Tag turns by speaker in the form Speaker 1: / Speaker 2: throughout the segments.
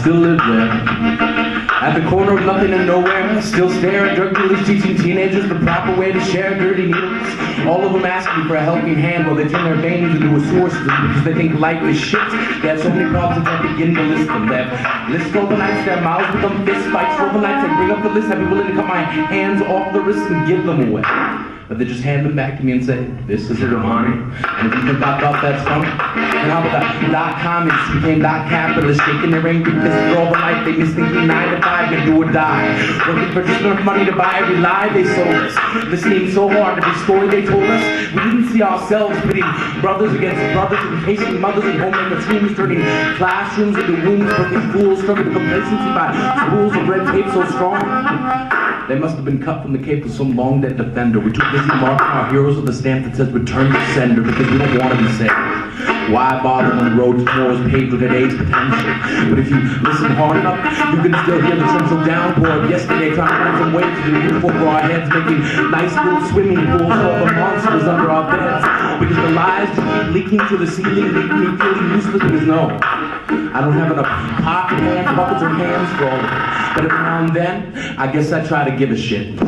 Speaker 1: still live there. At the corner of nothing and nowhere, still stare at drug dealers teaching teenagers the proper way to share dirty needles. All of them asking for a helping hand while they turn their veins into a sewer system because they think life is shit. They have so many problems that they begin to list them. They have lists for the nights, their mouths become fist fights for the nights. They bring up the list, I'd be willing to cut my hands off the wrists and give them away. But they just hand them back to me and say, this is it, honey. And if you think I thought that's fun, then how about that? .communists became .capitalists, shaking their angry fists for all the life they miss, thinking 9 to 5 and do or die. Working for just enough money to buy every lie they sold us. Listening so hard to every story they told us, we didn't see ourselves pitting brothers against brothers, encasing mothers and homemaker teams, turning classrooms into wombs, birthing fools, struck into complacency by rules of red tape so strong. They must have been cut from the cape of some long dead defender. We took busy marking our heroes with a stamp that says return to sender because we don't want to be saved. Why bother when the road to tomorrow is paved with today's potential? But if you listen hard enough, you can still hear the central downpour of yesterday trying to find some way to do beautiful for our heads, making nice little swimming pools for all the monsters under our beds. Because the lies that keep leaking to the ceiling leave me feeling useless because no, I don't have enough pocket hands, buckets, or hands for all of it. But every now and then, I guess I try to give a shit.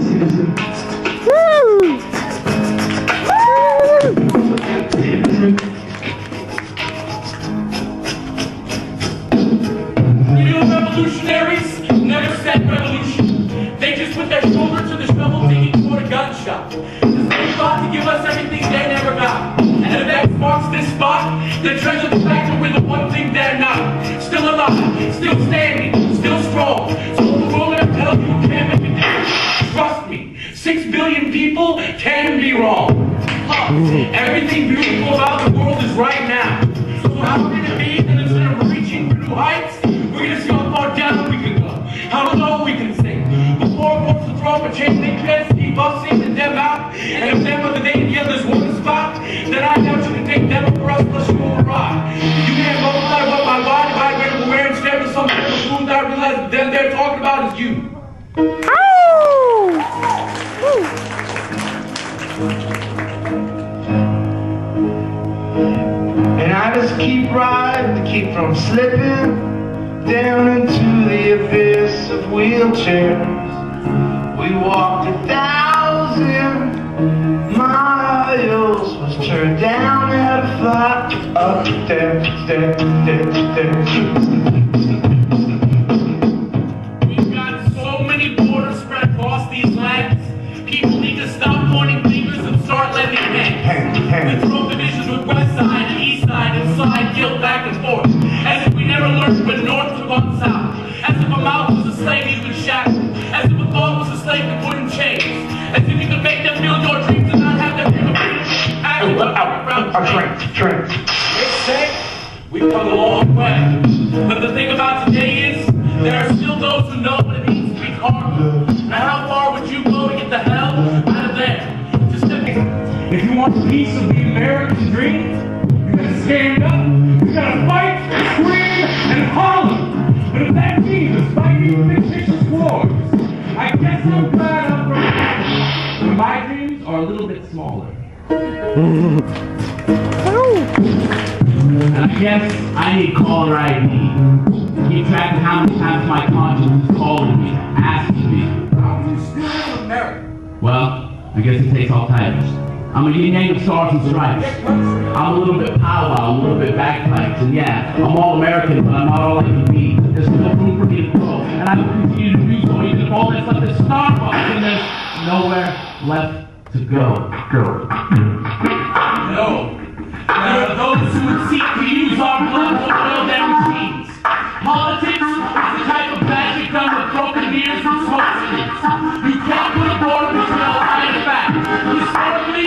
Speaker 2: Revolutionaries never said revolution. They just put their shoulder to the shovel digging toward a gunshot. They fought to give us everything they never got. And if X marks this spot, the treasure the fact that we're the one thing they're not. Still alive, still standing, still strong. So the world will tell you can't make a difference. Trust me, 6 billion people can be wrong. Everything beautiful about the world is right now. So how can it be that instead of reaching for new heights, we're gonna see how far down we can go, how low we can sink. Before it wants to throw up a chain link fence, keep us in them out. And if them are the day together is one spot, then I doubt you can take them for us plus you will ride. You can't multiply what my body vibrator will wear instead of some type of food that I realize that them they're talking about is you.
Speaker 3: And I just keep riding to keep from slipping down into the abyss of wheelchairs. We walked 1,000 miles, was turned down at a flat up there.
Speaker 2: We've got so many borders spread across these lands. People need to stop pointing fingers and start lending hands. We throw divisions with west side and east side and slide guilt back and forth. As if we never learned when north took on south. As if a mouth was a slave he's been shackled. As if a thought was a slave that put in chains. As if you could make them build your dreams and not have them
Speaker 3: Drink.
Speaker 2: They say we've come a long way. But the thing about today is there are still those who know what it means to be carnal. Now how far would you go to get the hell out of there? If you want a piece of the American dream, you gotta stand up, you gotta fight, scream, and holler. But if that means fighting fictitious wars, I guess I'm glad I'm from but my dreams are a little bit smaller. And I guess I need caller ID. Keep track of how many times my conscience is calling me, asking me. How are you still in America? Well, I guess it takes all types. I'm a yin-yang of stars and stripes. I'm a little bit powwow, a little bit bagpipes, and yeah, I'm all American, but I'm not all I can be. There's still room for me to grow, and I will continue to do so even if all that's left is Starbucks and there's nowhere left to go. No. There are those who would seek to use our blood to oil their machines. Politics is the type of magic done with broken ears and smoke screens. You can't put a border between a lie and fact. Historically,